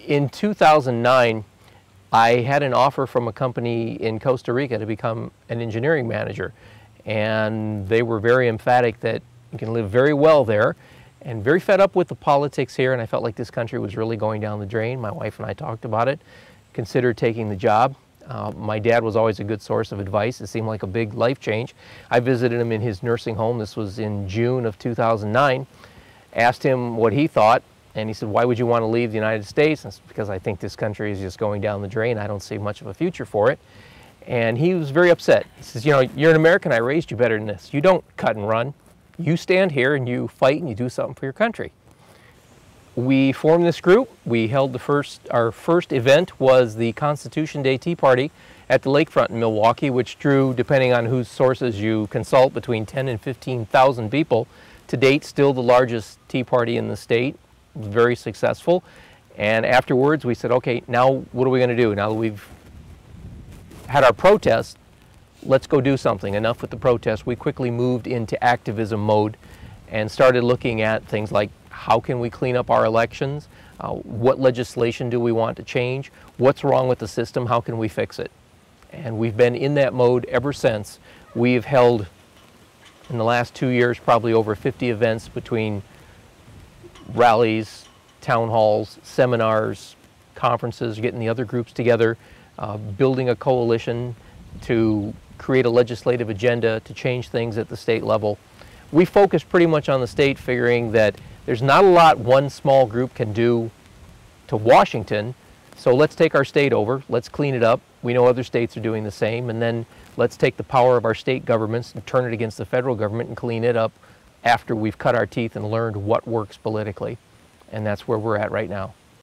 In 2009, I had an offer from a company in Costa Rica to become an engineering manager. And they were very emphatic that you can live very well there, and very fed up with the politics here, and I felt like this country was really going down the drain. My wife and I talked about it, considered taking the job. My dad was always a good source of advice. It seemed like a big life change. I visited him in his nursing home. This was in June of 2009. Asked him what he thought, and he said, "Why would you want to leave the United States?" And it's because I think this country is just going down the drain. I don't see much of a future for it. And he was very upset. He says, "You know, you're an American. I raised you better than this. You don't cut and run. You stand here and you fight and you do something for your country." We formed this group. We held our first event was the Constitution Day Tea Party at the lakefront in Milwaukee, which drew, depending on whose sources you consult, between 10 and 15,000 people. To date, still the largest tea party in the state. It was very successful. And afterwards, we said, okay, now what are we going to do? Now that we've had our protest, let's go do something. Enough with the protest. We quickly moved into activism mode and started looking at things like how can we clean up our elections, what legislation do we want to change, what's wrong with the system, how can we fix it. And we've been in that mode ever since. We've held, in the last 2 years, probably over 50 events between rallies, town halls, seminars, conferences, getting the other groups together, building a coalition to create a legislative agenda to change things at the state level. We focus pretty much on the state, figuring that there's not a lot one small group can do to Washington, so let's take our state over, let's clean it up. We know other states are doing the same, and then let's take the power of our state governments and turn it against the federal government and clean it up after we've cut our teeth and learned what works politically. And that's where we're at right now.